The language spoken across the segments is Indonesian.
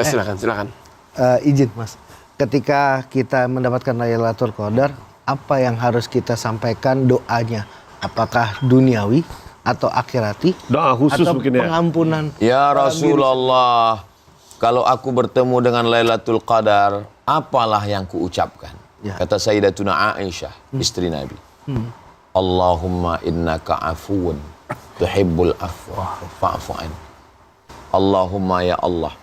Silakan. Izin Mas, ketika kita mendapatkan Lailatul Qadar, apa yang harus kita sampaikan doanya? Apakah duniawi atau akhirati? Doa khusus atau mungkin ya. pengampunan? Ya Rasulullah, kalau aku bertemu dengan Lailatul Qadar, apalah yang kuucapkan? Ya. Kata Sayyidatuna Aisyah, istri Nabi. Allahumma innaka afuun tuhibbul afwa fa'fu an. Allahumma ya Allah,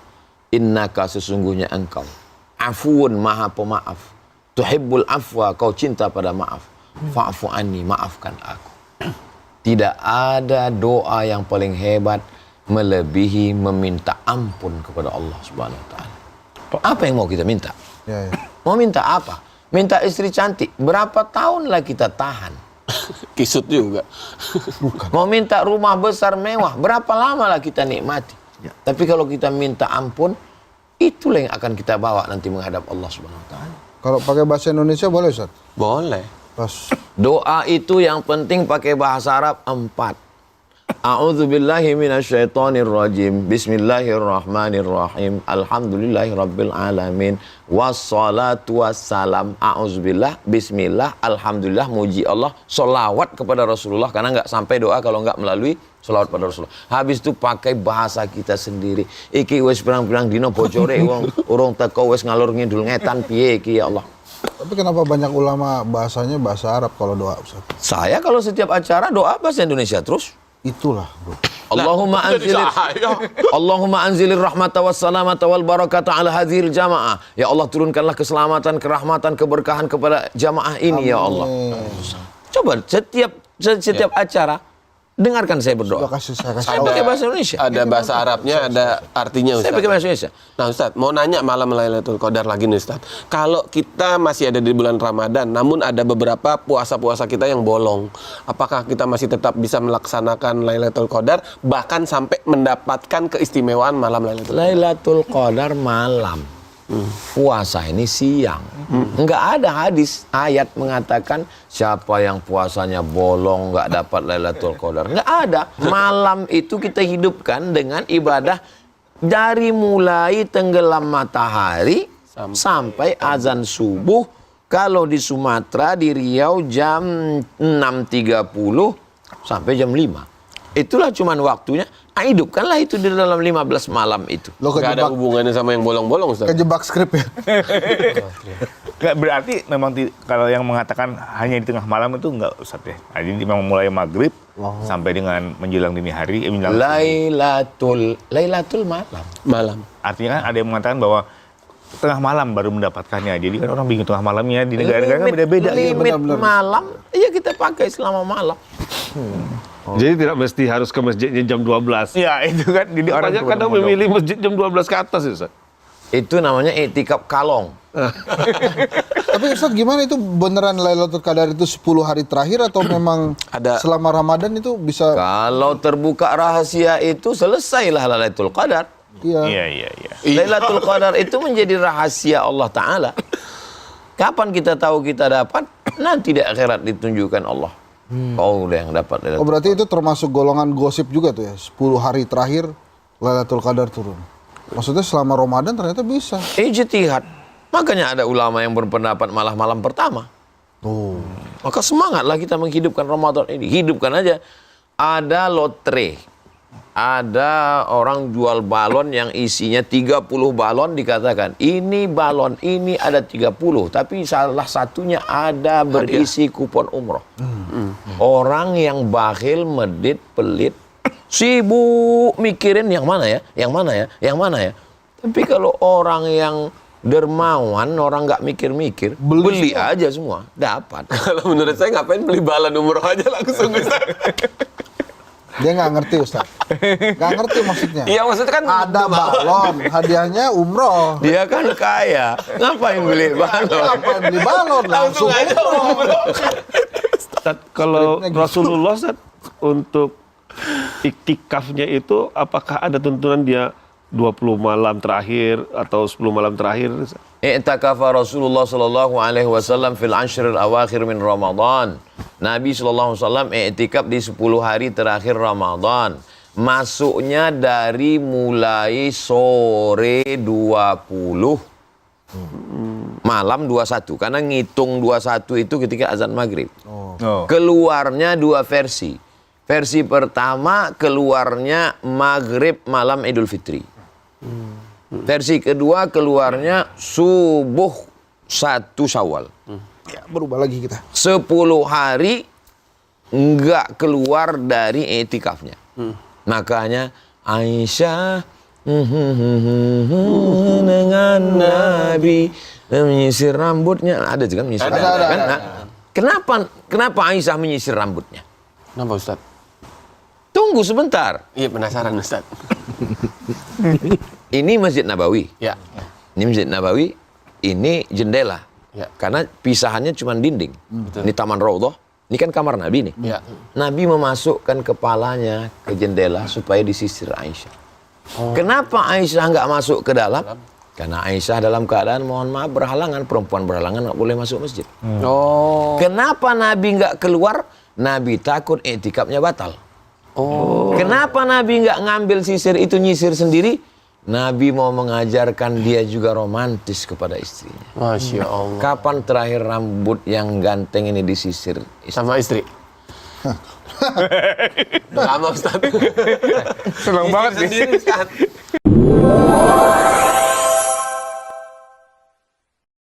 innaka sesungguhnya engkau afuun maha pemaaf, tuhibbul afwa kau cinta pada maaf, fa'fu anni maafkan aku. Tidak ada doa yang paling hebat melebihi meminta ampun kepada Allah Subhanahu wa taala. Apa yang mau kita minta? Ya. Mau minta apa? Minta istri cantik. Berapa tahunlah kita tahan? Kisut juga. Mau minta rumah besar mewah. Berapa lama lah kita nikmati? Ya. Tapi kalau kita minta ampun, itulah yang akan kita bawa nanti menghadap Allah Subhanahu wa taala. Kalau pakai bahasa Indonesia boleh, Ustaz? Boleh. Pas. Doa itu yang penting pakai bahasa Arab 4. A'udzubillahi minasyaitonirrajim. Bismillahirrahmanirrahim. Alhamdulillahirabbil alamin. Wassalatu wassalam. A'udzubillah, bismillah, alhamdulillah, muji Allah, sholawat kepada Rasulullah, karena nggak sampai doa kalau nggak melalui sholawat pada Rasulullah. Habis itu pakai bahasa kita sendiri. Iki wis pirang-pirang dino bojore urung teko wis ngalur ngidul ngetan piye iki ya Allah. Tapi kenapa banyak ulama bahasanya bahasa Arab kalau doa, Ustaz? Saya kalau setiap acara doa bahasa Indonesia terus. Itulah, Bro. Allahumma anzilir rahmata wassalamata wal barakata ala hadhil jamaah. Ya Allah, turunkanlah keselamatan, kerahmatan, keberkahan kepada jamaah ini. Amin. Ya Allah. Coba setiap acara dengarkan saya berdoa. Saya pakai bahasa Indonesia. Ada bahasa Arabnya, ada artinya, Ustaz. Saya pakai bahasa Indonesia. Nah, Ustaz, mau nanya malam Lailatul Qadar lagi nih, Ustaz. Kalau kita masih ada di bulan Ramadan, namun ada beberapa puasa-puasa kita yang bolong, apakah kita masih tetap bisa melaksanakan Lailatul Qadar, bahkan sampai mendapatkan keistimewaan malam Lailatul Qadar? Lailatul Qadar malam. Puasa ini siang. Enggak ada hadis ayat mengatakan siapa yang puasanya bolong enggak dapat Lailatul Qadar. Enggak ada. Malam itu kita hidupkan dengan ibadah dari mulai tenggelam matahari sampai azan subuh. Kalau di Sumatera, di Riau jam 6.30 sampai jam 5. Itulah cuman waktunya. Hidupkanlah itu di dalam 15 malam itu. Nggak ada hubungannya sama yang bolong-bolong, Ustaz. Kejebak skrip ya? Nggak, berarti memang kalau yang mengatakan hanya di tengah malam itu enggak, Ustaz ya. Jadi memang mulai maghrib sampai dengan menjelang dini hari. Lailatul malam. Artinya kan ada yang mengatakan bahwa tengah malam baru mendapatkannya. Jadi kan orang bingung tengah malamnya di negara-negara kan beda-beda. Limit malam, ya kita pakai selama malam. Jadi tidak mesti harus ke masjidnya jam 12. Iya, itu kan. Jadi orang banyak kadang memilih masjid jam 12 ke atas ya, Ustaz. Itu namanya i'tikaf kalong. Tapi Ustaz, gimana itu beneran Lailatul Qadar itu 10 hari terakhir atau memang ada selama Ramadan itu bisa? Kalau terbuka rahasia itu selesailah Lailatul Qadar. Iya. Lailatul Qadar itu menjadi rahasia Allah Ta'ala. Kapan kita tahu kita dapat? Nanti di akhirat ditunjukkan Allah. Kau udah yang dapat Lailatul Oh, berarti itu termasuk golongan gosip juga tuh ya? 10 hari terakhir Lailatul Qadar turun. Maksudnya selama Ramadan ternyata bisa. Ijtihad. Makanya ada ulama yang berpendapat malah malam pertama. Maka semangatlah kita menghidupkan Ramadan ini. Hidupkan aja. Ada lotre. Ada orang jual balon yang isinya 30 balon, dikatakan ini balon ini ada 30, tapi salah satunya ada berisi kupon umroh. Orang yang bakhil, medit, pelit, sibuk mikirin yang mana ya. Tapi kalau orang yang dermawan, orang nggak mikir-mikir, beli aja semua, dapat. Kalau menurut saya ngapain beli balon umroh aja langsung, Ustaz? Dia nggak ngerti, Ustaz. Nggak ngerti maksudnya. Iya, maksudnya kan ada balon, hadiahnya umroh. Dia kan kaya, ngapain beli balon? Ngapain beli balon? Langsung aja umroh. Ustaz, kalau Rasulullah, Ustaz, untuk iktikafnya itu apakah ada tuntunan dia 20 malam terakhir atau 10 malam terakhir? i'takafa Rasulullah sallallahu alaihi wasallam fil ashril awakhir min Ramadan. Nabi sallallahu alaihi wasallam i'tikaf di 10 hari terakhir Ramadan. Masuknya dari mulai sore 20 malam 21 karena ngitung 21 itu ketika azan maghrib. Oh. Keluarnya 2 versi. Versi pertama keluarnya maghrib malam Idul Fitri. Versi kedua keluarnya subuh 1 Syawal. Ya, berubah lagi kita. 10 hari enggak keluar dari etikafnya. Makanya Aisyah dengan Nabi menyisir rambutnya. Ada juga menyisir Ada, rambutnya, ada, kan? ada. Nah, kenapa Aisyah menyisir rambutnya? Kenapa Ustaz? Tunggu sebentar. Iya penasaran Ustaz. Ini Masjid Nabawi. Ya. Ini Masjid Nabawi, ini jendela. Ya. Karena pisahannya cuma dinding. Ini Taman Raudhah, ini kan kamar Nabi nih. Ya. Nabi memasukkan kepalanya ke jendela supaya disisir Aisyah. Kenapa Aisyah nggak masuk ke dalam? Karena Aisyah dalam keadaan mohon maaf berhalangan, perempuan berhalangan nggak boleh masuk masjid. Oh. Kenapa Nabi nggak keluar? Nabi takut iktikafnya batal. Oh. Kenapa Nabi nggak ngambil sisir itu nyisir sendiri? Nabi mau mengajarkan dia juga romantis kepada istrinya. Masya Allah. Kapan terakhir rambut yang ganteng ini disisir? Sama istri. Udah lama Ustaz. Senang banget Sendiri Ustaz.